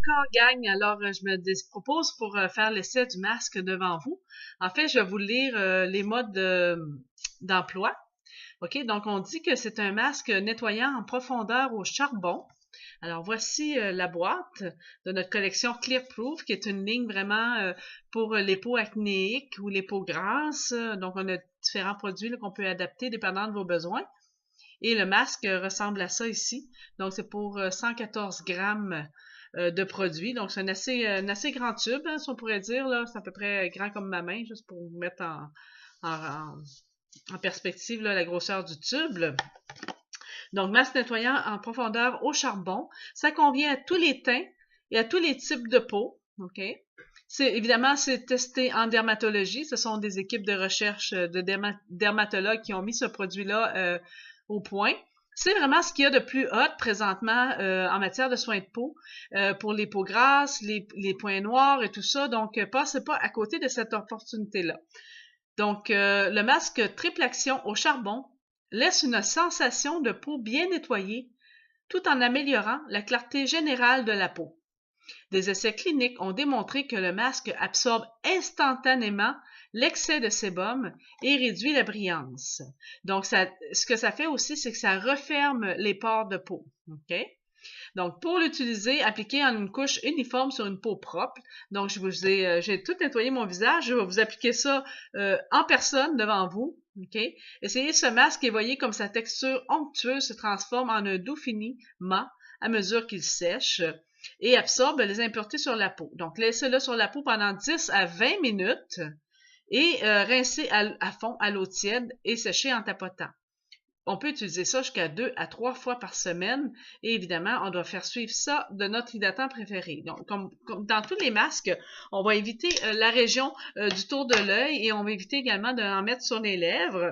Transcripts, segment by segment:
encore, gang. Alors, je me propose pour faire l'essai du masque devant vous. En fait, je vais vous lire les modes d'emploi. OK, donc on dit que c'est un masque nettoyant en profondeur au charbon. Alors, voici la boîte de notre collection Clearproof, qui est une ligne vraiment pour les peaux acnéiques ou les peaux grasses. Donc, on a différents produits qu'on peut adapter dépendant de vos besoins. Et le masque ressemble à ça ici. Donc, c'est pour 114 grammes de produit. Donc, c'est un assez grand tube, hein, si on pourrait dire. Là, c'est à peu près grand comme ma main, juste pour vous mettre en perspective là, la grosseur du tube. Donc, masque nettoyant en profondeur au charbon. Ça convient à tous les teints et à tous les types de peau. OK? Évidemment, c'est testé en dermatologie. Ce sont des équipes de recherche de dermatologues qui ont mis ce produit-là au point. C'est vraiment ce qu'il y a de plus hot présentement en matière de soins de peau pour les peaux grasses, les points noirs et tout ça. Donc, passez pas à côté de cette opportunité-là. Donc, le masque triple action au charbon laisse une sensation de peau bien nettoyée tout en améliorant la clarté générale de la peau. Des essais cliniques ont démontré que le masque absorbe instantanément l'excès de sébum et réduit la brillance. Donc, ce que ça fait aussi, c'est que ça referme les pores de peau. OK? Donc, pour l'utiliser, appliquez en une couche uniforme sur une peau propre. Donc, j'ai tout nettoyé mon visage. Je vais vous appliquer ça en personne devant vous. OK? Essayez ce masque et voyez comme sa texture onctueuse se transforme en un doux fini mat à mesure qu'il sèche et absorbe les impuretés sur la peau. Donc, laissez-le sur la peau pendant 10 à 20 minutes et rincez à fond à l'eau tiède et séchez en tapotant. On peut utiliser ça jusqu'à 2 à 3 fois par semaine et évidemment, on doit faire suivre ça de notre hydratant préféré. Donc, comme dans tous les masques, on va éviter la région du tour de l'œil et on va éviter également d'en mettre sur les lèvres.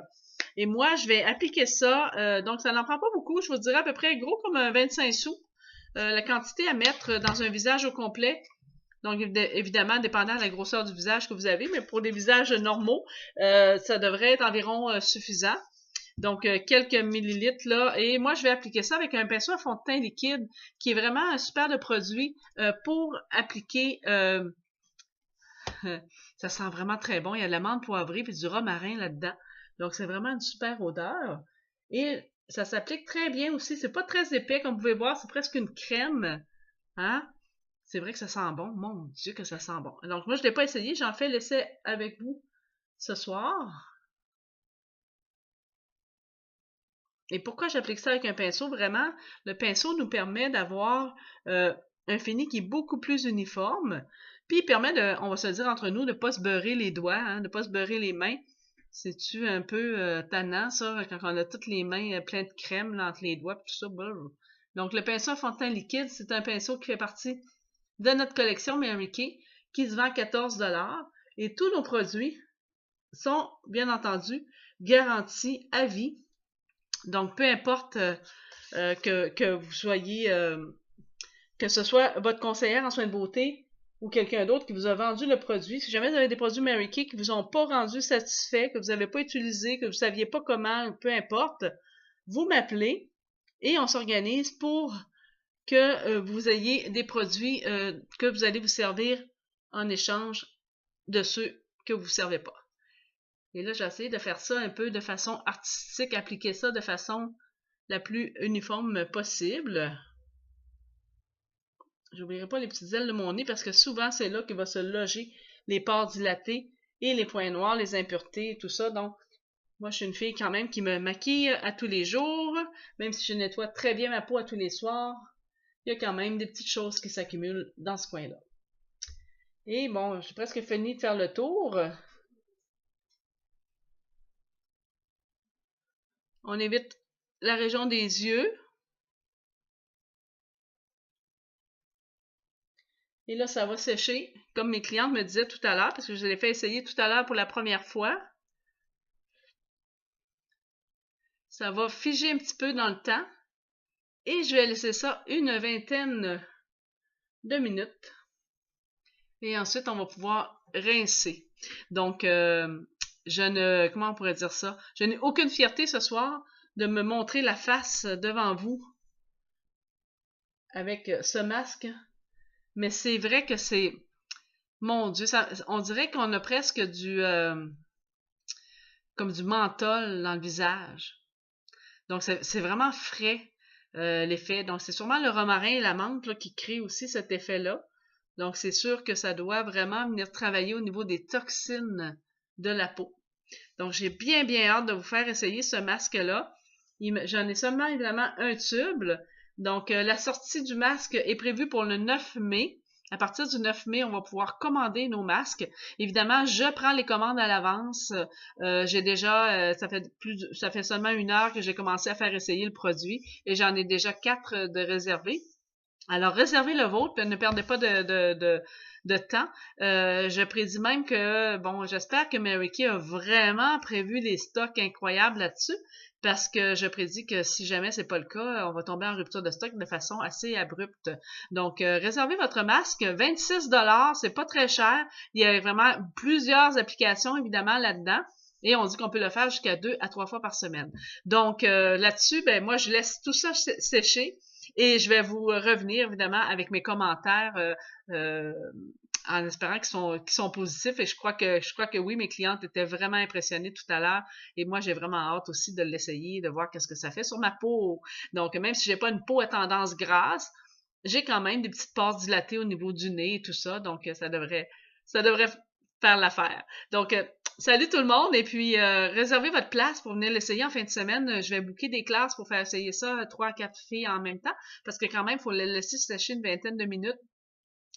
Et moi, je vais appliquer ça, donc ça n'en prend pas beaucoup, je vous dirais à peu près gros comme un 25 sous. La quantité à mettre dans un visage au complet. Donc, évidemment, dépendant de la grosseur du visage que vous avez, mais pour des visages normaux, ça devrait être environ suffisant. Donc, quelques millilitres là. Et moi, je vais appliquer ça avec un pinceau à fond de teint liquide qui est vraiment un super de produit pour appliquer. Ça sent vraiment très bon. Il y a de l'amande poivrée et du romarin là-dedans. Donc, c'est vraiment une super odeur. Et ça s'applique très bien aussi. C'est pas très épais, comme vous pouvez voir. C'est presque une crème. Hein? C'est vrai que ça sent bon. Mon Dieu que ça sent bon. Donc, moi, je ne l'ai pas essayé. J'en fais l'essai avec vous ce soir. Et pourquoi j'applique ça avec un pinceau? Vraiment, le pinceau nous permet d'avoir un fini qui est beaucoup plus uniforme. Puis, il permet de, on va se dire entre nous, de ne pas se beurrer les doigts, hein, de ne pas se beurrer les mains. C'est-tu un peu tannant, ça, quand on a toutes les mains pleines de crème là, entre les doigts, tout ça. Brrr. Donc, le pinceau à fond de teint liquide, c'est un pinceau qui fait partie de notre collection Mary Kay, qui se vend 14 $. Et tous nos produits sont, bien entendu, garantis à vie. Donc, peu importe que vous soyez, que ce soit votre conseillère en soins de beauté ou quelqu'un d'autre qui vous a vendu le produit, si jamais vous avez des produits Mary Kay qui vous ont pas rendu satisfait, que vous n'avez pas utilisé, que vous saviez pas comment, peu importe, vous m'appelez et on s'organise pour que vous ayez des produits que vous allez vous servir en échange de ceux que vous ne servez pas. Et là, j'ai essayé de faire ça un peu de façon artistique, appliquer ça de façon la plus uniforme possible. J'oublierai pas les petites ailes de mon nez parce que souvent, c'est là que va se loger les pores dilatés et les points noirs, les impuretés et tout ça. Donc, moi, je suis une fille quand même qui me maquille à tous les jours, même si je nettoie très bien ma peau à tous les soirs. Il y a quand même des petites choses qui s'accumulent dans ce coin-là. Et bon, j'ai presque fini de faire le tour. On évite la région des yeux. Et là, ça va sécher, comme mes clientes me disaient tout à l'heure, parce que je l'ai fait essayer tout à l'heure pour la première fois. Ça va figer un petit peu dans le temps. Et je vais laisser ça une vingtaine de minutes. Et ensuite, on va pouvoir rincer. Donc, comment on pourrait dire ça? Je n'ai aucune fierté ce soir de me montrer la face devant vous avec ce masque mais c'est vrai que c'est, mon Dieu, on dirait qu'on a presque comme du menthol dans le visage. Donc, c'est vraiment frais, l'effet. Donc, c'est sûrement le romarin et la menthe là, qui créent aussi cet effet-là. Donc, c'est sûr que ça doit vraiment venir travailler au niveau des toxines de la peau. Donc, j'ai bien hâte de vous faire essayer ce masque-là. J'en ai seulement, évidemment, un tube. Donc, la sortie du masque est prévue pour le 9 mai. À partir du 9 mai, on va pouvoir commander nos masques. Évidemment, je prends les commandes à l'avance. J'ai déjà, ça fait seulement 1 heure que j'ai commencé à faire essayer le produit et j'en ai déjà 4 de réservés. Alors, réservez le vôtre, ne perdez pas de temps. Je prédis même que, bon, j'espère que Mary Kay a vraiment prévu des stocks incroyables là-dessus, parce que je prédis que si jamais c'est pas le cas, on va tomber en rupture de stock de façon assez abrupte. Donc, réservez votre masque, 26 $, c'est pas très cher. Il y a vraiment plusieurs applications, évidemment, là-dedans. Et on dit qu'on peut le faire jusqu'à 2 à 3 fois par semaine. Donc, là-dessus, ben moi, je laisse tout ça sécher. Et je vais vous revenir, évidemment, avec mes commentaires euh, en espérant qu'ils sont positifs. Et je crois que oui, mes clientes étaient vraiment impressionnées tout à l'heure. Et moi, j'ai vraiment hâte aussi de l'essayer, de voir qu'est-ce que ça fait sur ma peau. Donc, même si j'ai pas une peau à tendance grasse, j'ai quand même des petites pores dilatées au niveau du nez et tout ça. Donc, ça devrait faire l'affaire. Donc, salut tout le monde et puis réservez votre place pour venir l'essayer en fin de semaine. Je vais booker des classes pour faire essayer ça 3 à 4 filles en même temps parce que quand même, il faut le laisser sécher une vingtaine de minutes.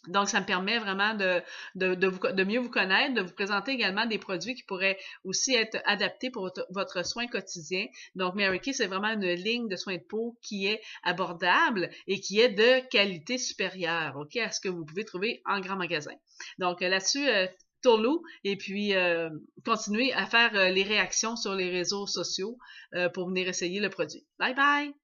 Donc, ça me permet vraiment de mieux vous connaître, de vous présenter également des produits qui pourraient aussi être adaptés pour votre soin quotidien. Donc, Mary Kay, c'est vraiment une ligne de soins de peau qui est abordable et qui est de qualité supérieure, OK, à ce que vous pouvez trouver en grand magasin. Donc, là-dessus, tourlou et puis continuez à faire les réactions sur les réseaux sociaux pour venir essayer le produit. Bye bye!